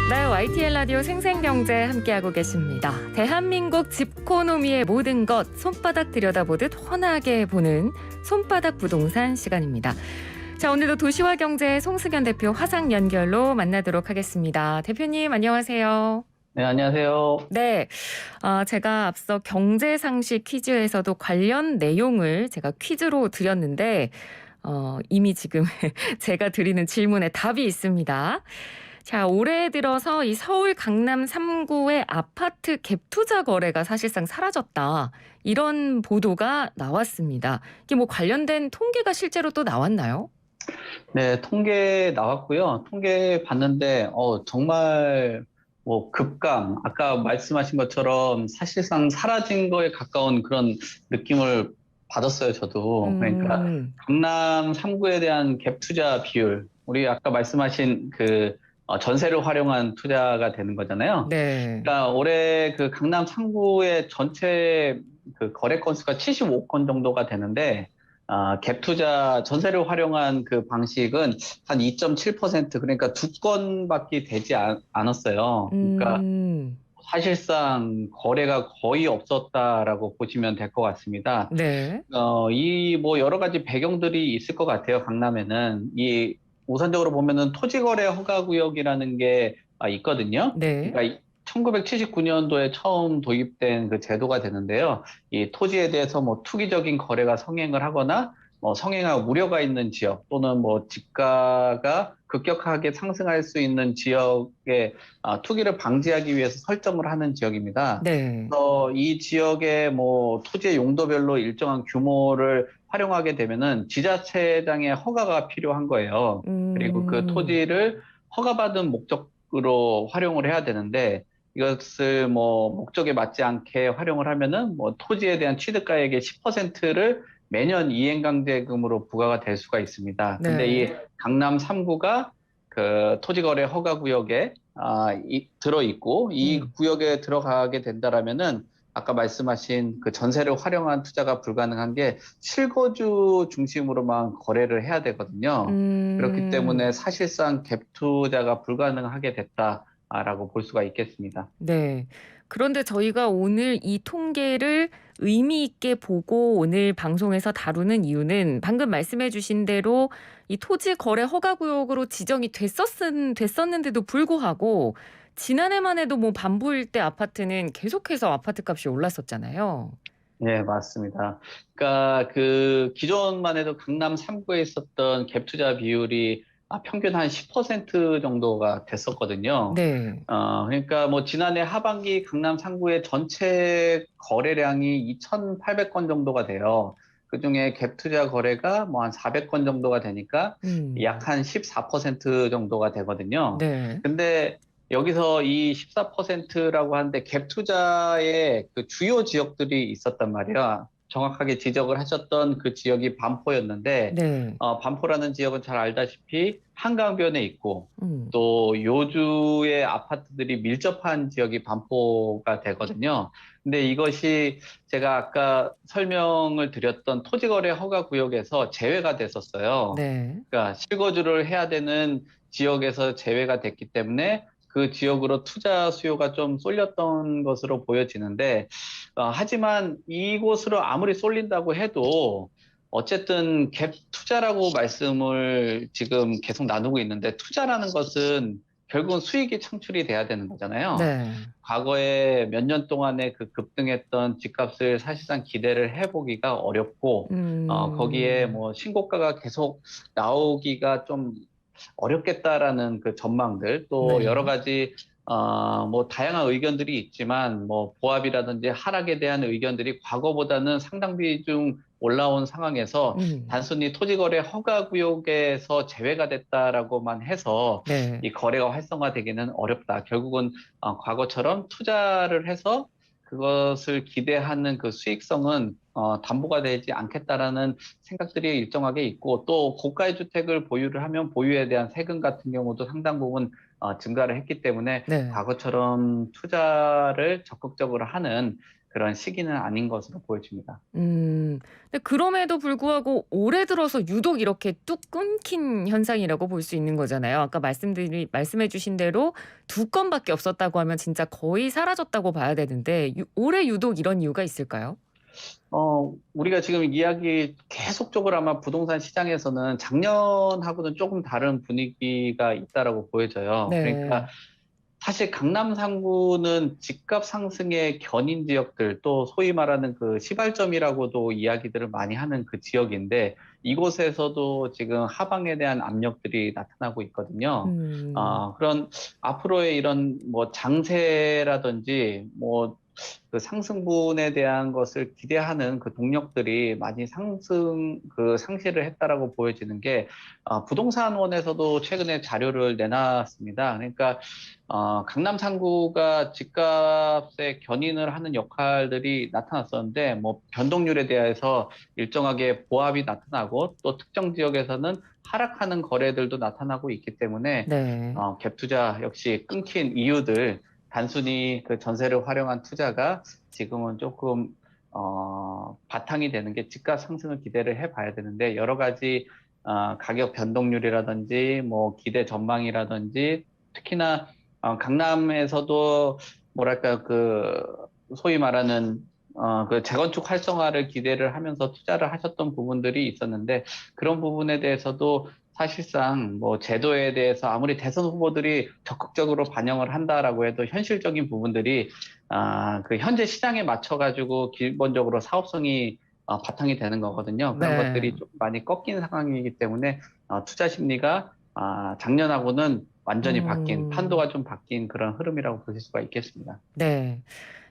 네, YTN 라디오 생생경제 함께하고 계십니다. 대한민국 집코노미의 모든 것 손바닥 들여다보듯 훤하게 보는 손바닥 부동산 시간입니다. 자, 오늘도 도시화경제 송승현 대표 화상 연결로 만나도록 하겠습니다. 대표님 안녕하세요. 네, 안녕하세요. 네, 제가 앞서 경제상식 퀴즈에서도 관련 내용을 제가 퀴즈로 드렸는데 이미 지금 제가 드리는 질문에 답이 있습니다. 자, 올해 들어서 이 서울 강남 3구의 아파트 갭 투자 거래가 사실상 사라졌다. 이런 보도가 나왔습니다. 이게 뭐 관련된 통계가 실제로 또 나왔나요? 네, 통계 나왔고요. 통계 봤는데, 정말 뭐 급감, 아까 말씀하신 것처럼 사실상 사라진 거에 가까운 그런 느낌을 받았어요, 저도. 그러니까 강남 3구에 대한 갭 투자 비율, 우리 아까 말씀하신 그 전세를 활용한 투자가 되는 거잖아요. 네. 그러니까 올해 그 강남 3구의 전체 그 거래 건수가 75건 정도가 되는데, 갭 투자 전세를 활용한 그 방식은 한 2.7%, 그러니까 2건밖에 되지 않았어요. 그러니까 음, 사실상 거래가 거의 없었다라고 보시면 될 것 같습니다. 네. 이 뭐 여러 가지 배경들이 있을 것 같아요. 강남에는 이 우선적으로 보면은 토지거래 허가구역이라는 게 있거든요. 네. 그러니까 1979년도에 처음 도입된 그 제도가 되는데요. 이 토지에 대해서 뭐 투기적인 거래가 성행을 하거나 뭐 성행할 우려가 있는 지역 또는 뭐 집가가 급격하게 상승할 수 있는 지역에 투기를 방지하기 위해서 설정을 하는 지역입니다. 네. 그래서 이 지역의 뭐 토지의 용도별로 일정한 규모를 활용하게 되면은 지자체장의 허가가 필요한 거예요. 그리고 그 음, 토지를 허가받은 목적으로 활용을 해야 되는데 이것을 뭐 목적에 맞지 않게 활용을 하면은 뭐 토지에 대한 취득가액의 10%를 매년 이행강제금으로 부과가 될 수가 있습니다. 근데 이 네. 강남 3구가 그 토지거래 허가구역에 들어 있고 이 음, 구역에 들어가게 된다라면은 아까 말씀하신 그 전세를 활용한 투자가 불가능한 게 실거주 중심으로만 거래를 해야 되거든요. 그렇기 때문에 음. 사실상 갭 투자가 불가능하게 됐다라고 볼 수가 있겠습니다. 네. 그런데 저희가 오늘 이 통계를 의미 있게 보고 오늘 방송에서 다루는 이유는 방금 말씀해 주신 대로 이 토지 거래 허가 구역으로 지정이 됐었는데도 불구하고 지난해만 해도 뭐 반포일대 아파트는 계속해서 아파트 값이 올랐었잖아요. 네, 맞습니다. 그러니까 그 기존만 해도 강남 3구에 있었던 갭 투자 비율이 평균 한 10% 정도가 됐었거든요. 네. 그러니까 뭐 지난해 하반기 강남 3구의 전체 거래량이 2,800건 정도가 돼요. 그중에 갭 투자 거래가 뭐 한 400건 정도가 되니까 약 음. 한 14% 정도가 되거든요. 네. 근데 여기서 이 14%라고 하는데 갭 투자의 그 주요 지역들이 있었단 말이야. 정확하게 지적을 하셨던 그 지역이 반포였는데, 네. 반포라는 지역은 잘 알다시피 한강변에 있고, 음. 또 요주의 아파트들이 밀접한 지역이 반포가 되거든요. 근데 이것이 제가 아까 설명을 드렸던 토지거래 허가 구역에서 제외가 됐었어요. 네. 그러니까 실거주를 해야 되는 지역에서 제외가 됐기 때문에 그 지역으로 투자 수요가 좀 쏠렸던 것으로 보여지는데, 하지만 이곳으로 아무리 쏠린다고 해도 어쨌든 갭 투자라고 말씀을 지금 계속 나누고 있는데 투자라는 것은 결국은 수익이 창출이 돼야 되는 거잖아요. 네. 과거에 몇 년 동안에 그 급등했던 집값을 사실상 기대를 해보기가 어렵고, 거기에 음. 뭐 신고가가 계속 나오기가 좀 어렵겠다라는 그 전망들, 또 여러 네. 가지 뭐 다양한 의견들이 있지만 뭐 보합이라든지 하락에 대한 의견들이 과거보다는 상당 비중 올라온 상황에서 음. 단순히 토지거래 허가구역에서 제외가 됐다라고만 해서 네. 이 거래가 활성화되기는 어렵다. 결국은 과거처럼 투자를 해서 그것을 기대하는 그 수익성은 담보가 되지 않겠다라는 생각들이 일정하게 있고 또 고가의 주택을 보유를 하면 보유에 대한 세금 같은 경우도 상당 부분 증가를 했기 때문에 네. 과거처럼 투자를 적극적으로 하는 그런 시기는 아닌 것으로 보여집니다. 근데 그럼에도 불구하고 올해 들어서 유독 이렇게 뚝 끊긴 현상이라고 볼 수 있는 거잖아요. 아까 말씀해 주신 대로 두 건밖에 없었다고 하면 진짜 거의 사라졌다고 봐야 되는데 올해 유독 이런 이유가 있을까요? 우리가 지금 이야기 계속적으로 아마 부동산 시장에서는 작년하고는 조금 다른 분위기가 있다라고 보여져요. 그러니까 네. 사실 강남 상구는 집값 상승의 견인 지역들, 또 소위 말하는 그 시발점이라고도 이야기들을 많이 하는 그 지역인데, 이곳에서도 지금 하방에 대한 압력들이 나타나고 있거든요. 음. 그런 앞으로의 이런 뭐 장세라든지 뭐 그 상승분에 대한 것을 기대하는 그 동력들이 많이 상실을 했다라고 보여지는 게, 부동산원에서도 최근에 자료를 내놨습니다. 그러니까 강남 상구가 집값에 견인을 하는 역할들이 나타났었는데, 뭐 변동률에 대해서 일정하게 보합이 나타나고, 또 특정 지역에서는 하락하는 거래들도 나타나고 있기 때문에, 네. 갭 투자 역시 끊긴 이유들, 단순히 그 전세를 활용한 투자가 지금은 조금 바탕이 되는 게 집값 상승을 기대를 해봐야 되는데, 여러 가지 가격 변동률이라든지 뭐 기대 전망이라든지, 특히나 강남에서도 뭐랄까 그 소위 말하는 그 재건축 활성화를 기대를 하면서 투자를 하셨던 부분들이 있었는데, 그런 부분에 대해서도 사실상 뭐 제도에 대해서 아무리 대선 후보들이 적극적으로 반영을 한다라고 해도 현실적인 부분들이 그 현재 시장에 맞춰가지고 기본적으로 사업성이 바탕이 되는 거거든요. 그런 네. 것들이 좀 많이 꺾인 상황이기 때문에 투자 심리가 작년하고는 완전히 바뀐, 음. 판도가 좀 바뀐 그런 흐름이라고 보실 수가 있겠습니다. 네.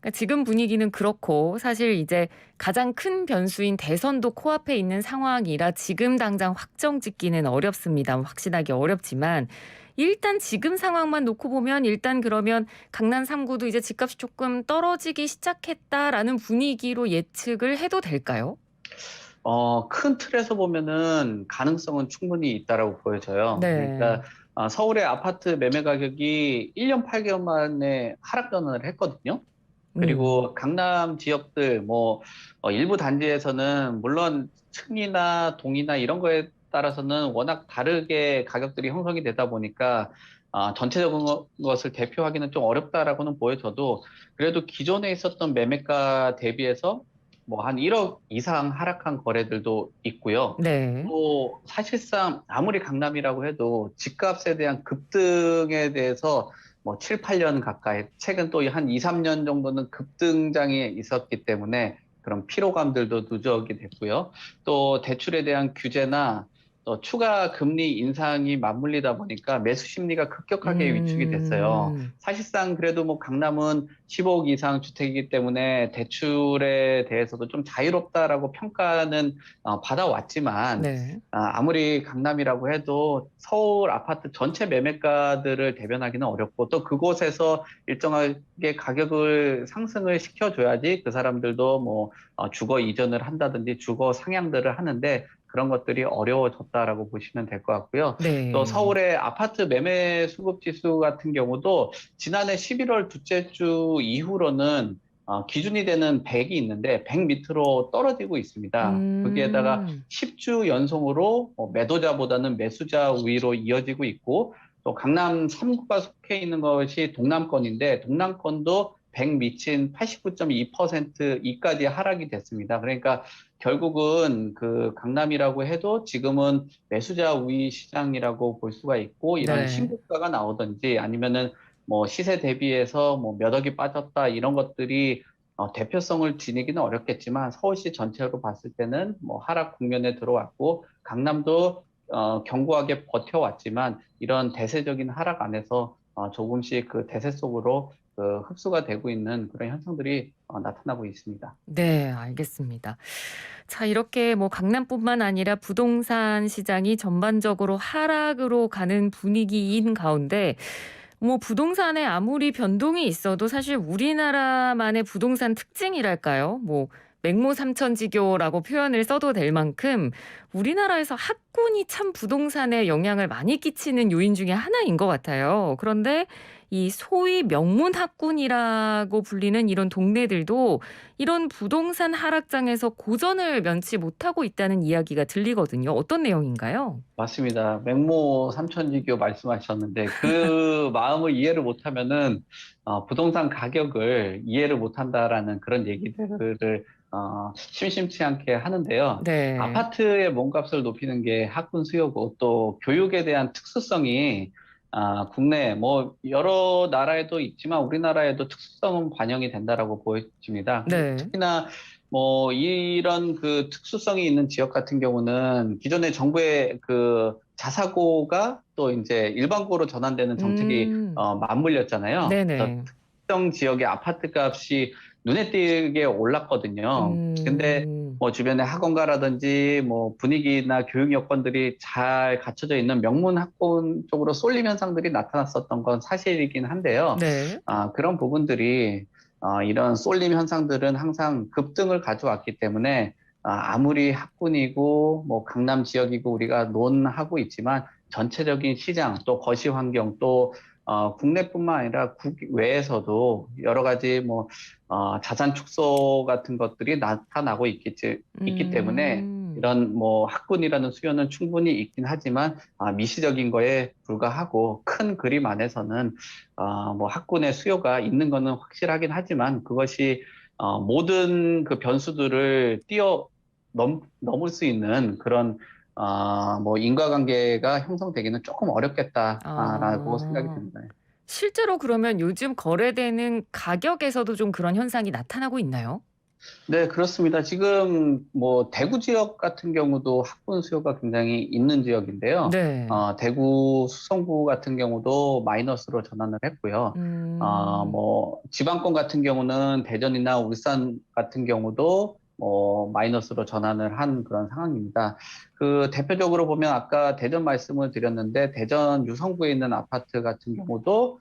그러니까 지금 분위기는 그렇고 사실 이제 가장 큰 변수인 대선도 코앞에 있는 상황이라 지금 당장 확정 짓기는 어렵습니다. 확신하기 어렵지만 일단 지금 상황만 놓고 보면 일단 그러면 강남 3구도 이제 집값이 조금 떨어지기 시작했다라는 분위기로 예측을 해도 될까요? 큰 틀에서 보면은 가능성은 충분히 있다라고 보여져요. 그러니까 네. 서울의 아파트 매매 가격이 1년 8개월 만에 하락 전환을 했거든요. 음. 그리고 강남 지역들 뭐 일부 단지에서는 물론 층이나 동이나 이런 거에 따라서는 워낙 다르게 가격들이 형성이 되다 보니까 전체적인 것을 대표하기는 좀 어렵다라고는 보여져도, 그래도 기존에 있었던 매매가 대비해서 뭐 한 1억 이상 하락한 거래들도 있고요. 네. 또 사실상 아무리 강남이라고 해도 집값에 대한 급등에 대해서 뭐 7, 8년 가까이, 최근 또 한 2, 3년 정도는 급등장이 있었기 때문에 그런 피로감들도 누적이 됐고요. 또 대출에 대한 규제나 또 추가 금리 인상이 맞물리다 보니까 매수 심리가 급격하게 위축이 됐어요. 음. 사실상 그래도 뭐 강남은 15억 이상 주택이기 때문에 대출에 대해서도 좀 자유롭다라고 평가는 받아왔지만, 네. 아무리 강남이라고 해도 서울 아파트 전체 매매가들을 대변하기는 어렵고, 또 그곳에서 일정하게 가격을 상승을 시켜줘야지 그 사람들도 뭐 주거 이전을 한다든지 주거 상향들을 하는데, 그런 것들이 어려워졌다라고 보시면 될 것 같고요. 또 네. 서울의 아파트 매매 수급 지수 같은 경우도 지난해 11월 둘째 주 이후로는 기준이 되는 100이 있는데 100 밑으로 떨어지고 있습니다. 거기에다가 음. 10주 연속으로 매도자보다는 매수자 우위로 이어지고 있고, 또 강남 3구가 속해 있는 것이 동남권인데 동남권도 100 미친 89.2% 이까지 하락이 됐습니다. 그러니까 결국은 그 강남이라고 해도 지금은 매수자 우위 시장이라고 볼 수가 있고, 이런 네. 신고가가 나오든지 아니면은 뭐 시세 대비해서 뭐 몇 억이 빠졌다 이런 것들이 대표성을 지니기는 어렵겠지만, 서울시 전체로 봤을 때는 뭐 하락 국면에 들어왔고, 강남도 견고하게 버텨왔지만 이런 대세적인 하락 안에서 조금씩 그 대세 속으로 그 흡수가 되고 있는 그런 현상들이 나타나고 있습니다. 네, 알겠습니다. 자, 이렇게 뭐 강남뿐만 아니라 부동산 시장이 전반적으로 하락으로 가는 분위기인 가운데 뭐 부동산에 아무리 변동이 있어도 사실 우리나라만의 부동산 특징이랄까요? 뭐 맹모 삼천지교라고 표현을 써도 될 만큼 우리나라에서 학군이 참 부동산에 영향을 많이 끼치는 요인 중에 하나인 것 같아요. 그런데 이 소위 명문 학군이라고 불리는 이런 동네들도 이런 부동산 하락장에서 고전을 면치 못하고 있다는 이야기가 들리거든요. 어떤 내용인가요? 맞습니다. 맹모 삼천지교 말씀하셨는데 그 마음을 이해를 못하면은 부동산 가격을 이해를 못한다라는 그런 얘기들을 심심치 않게 하는데요. 네. 아파트의 몸값을 높이는 게 학군 수요고 또 교육에 대한 특수성이 국내 뭐 여러 나라에도 있지만 우리나라에도 특수성은 반영이 된다라고 보여집니다. 네. 특히나 뭐 이런 그 특수성이 있는 지역 같은 경우는 기존의 정부의 그 자사고가 또 이제 일반고로 전환되는 정책이 음. 맞물렸잖아요. 그래서 네네. 특정 지역의 아파트 값이 눈에 띄게 올랐거든요. 근데 음. 뭐 주변에 학원가라든지 뭐 분위기나 교육 여건들이 잘 갖춰져 있는 명문 학군 쪽으로 쏠림 현상들이 나타났었던 건 사실이긴 한데요. 네. 그런 부분들이 이런 쏠림 현상들은 항상 급등을 가져왔기 때문에 아무리 학군이고 뭐 강남 지역이고 우리가 논하고 있지만 전체적인 시장 또 거시 환경 또 국내뿐만 아니라 국외에서도 여러 가지 뭐 자산 축소 같은 것들이 나타나고 있기 때문에 음. 이런 뭐 학군이라는 수요는 충분히 있긴 하지만 미시적인 거에 불과하고 큰 그림 안에서는 뭐 학군의 수요가 있는 거는 확실하긴 하지만 그것이 모든 그 변수들을 넘을 수 있는 그런 뭐 인과관계가 형성되기는 조금 어렵겠다라고 생각이 아. 듭니다. 실제로 그러면 요즘 거래되는 가격에서도 좀 그런 현상이 나타나고 있나요? 네, 그렇습니다. 지금 뭐 대구 지역 같은 경우도 학군 수요가 굉장히 있는 지역인데요. 네. 대구 수성구 같은 경우도 마이너스로 전환을 했고요. 음. 뭐 지방권 같은 경우는 대전이나 울산 같은 경우도 마이너스로 전환을 한 그런 상황입니다. 그 대표적으로 보면 아까 대전 말씀을 드렸는데 대전 유성구에 있는 아파트 같은 경우도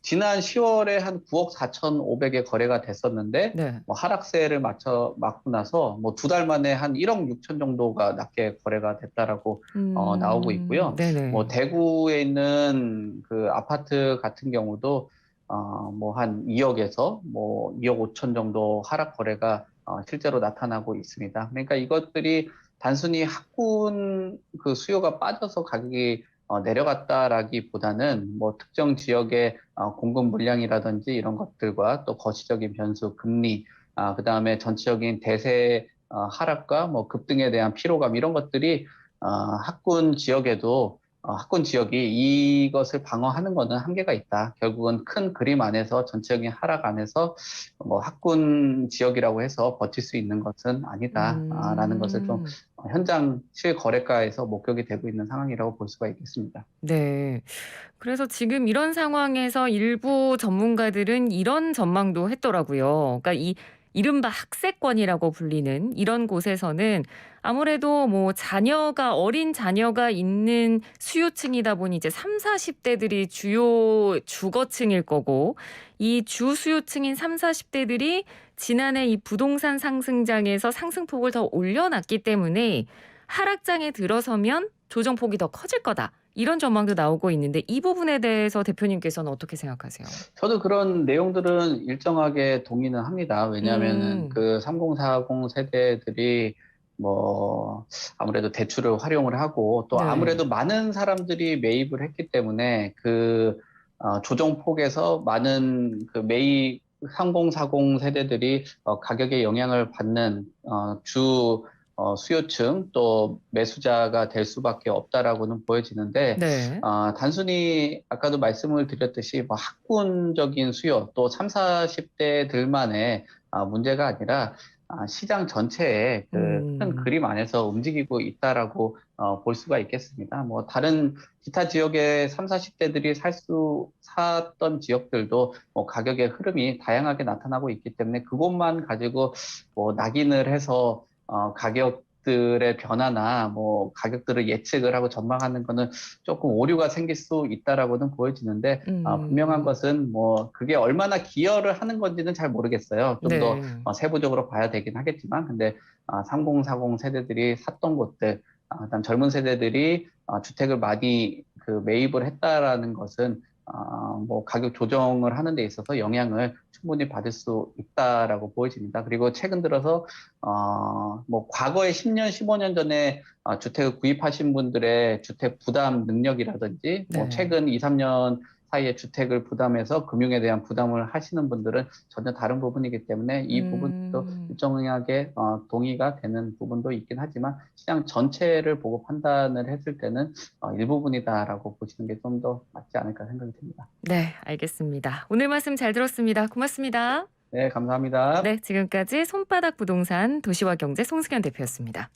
지난 10월에 한 9억 4,500에 거래가 됐었는데 네. 뭐 하락세를 맞고 나서 뭐 2달 만에 한 1억 6천 정도가 낮게 거래가 됐다라고 나오고 있고요. 뭐 네네. 대구에 있는 그 아파트 같은 경우도 뭐 한 2억에서 뭐 2억 5천 정도 하락 거래가 실제로 나타나고 있습니다. 그러니까 이것들이 단순히 학군 그 수요가 빠져서 가격이 내려갔다라기보다는 뭐 특정 지역의 공급 물량이라든지 이런 것들과 또 거시적인 변수, 금리, 그다음에 전체적인 대세 하락과 뭐 급등에 대한 피로감 이런 것들이 학군 지역이 이것을 방어하는 것은 한계가 있다. 결국은 큰 그림 안에서 전체적인 하락 안에서 뭐 학군 지역이라고 해서 버틸 수 있는 것은 아니다라는 것을 좀 음. 현장 실거래가에서 목격이 되고 있는 상황이라고 볼 수가 있겠습니다. 네. 그래서 지금 이런 상황에서 일부 전문가들은 이런 전망도 했더라고요. 그러니까 이 이른바 학세권이라고 불리는 이런 곳에서는 아무래도 뭐 어린 자녀가 있는 수요층이다 보니 이제 30-40 대들이 주요 주거층일 거고 이 주수요층인 30-40 대들이 지난해 이 부동산 상승장에서 상승폭을 더 올려놨기 때문에 '하락장에 들어서면 조정폭이 더 커질 거다.' 이런 전망도 나오고 있는데 이 부분에 대해서 대표님께서는 어떻게 생각하세요? 저도 그런 내용들은 일정하게 동의는 합니다. 왜냐하면은 음. 그 3040 세대들이 뭐 아무래도 대출을 활용을 하고 또 네. 아무래도 많은 사람들이 매입을 했기 때문에 그 조정폭에서 많은 그 매입 3040 세대들이 가격에 영향을 받는 주 수요층 또 매수자가 될 수밖에 없다라고는 보여지는데 네. 단순히 아까도 말씀을 드렸듯이 뭐 학군적인 수요 또 3, 40대들만의 문제가 아니라 시장 전체의 그 큰 음. 그림 안에서 움직이고 있다라고 볼 수가 있겠습니다. 뭐 다른 기타 지역의 3, 40대들이 샀던 지역들도 뭐 가격의 흐름이 다양하게 나타나고 있기 때문에 그것만 가지고 뭐 낙인을 해서 가격들의 변화나 뭐 가격들을 예측을 하고 전망하는 거는 조금 오류가 생길 수 있다라고는 보여지는데 분명한 음. 것은 뭐 그게 얼마나 기여를 하는 건지는 잘 모르겠어요. 좀 더 네. 세부적으로 봐야 되긴 하겠지만 근데 3040 세대들이 샀던 곳들 그다음 젊은 세대들이 주택을 많이 매입을 했다라는 것은 뭐 가격 조정을 하는 데 있어서 영향을 충분히 받을 수 있다라고 보여집니다. 그리고 최근 들어서 뭐 과거에 10년, 15년 전에 주택을 구입하신 분들의 주택 부담 능력이라든지 뭐 네. 최근 2, 3년 사이에 주택을 부담해서 금융에 대한 부담을 하시는 분들은 전혀 다른 부분이기 때문에 이 부분도 음. 일정하게 동의가 되는 부분도 있긴 하지만 시장 전체를 보고 판단을 했을 때는 일부분이다라고 보시는 게 좀 더 맞지 않을까 생각이 듭니다. 네, 알겠습니다. 오늘 말씀 잘 들었습니다. 고맙습니다. 네, 감사합니다. 네, 지금까지 손바닥 부동산 도시와 경제 송승현 대표였습니다.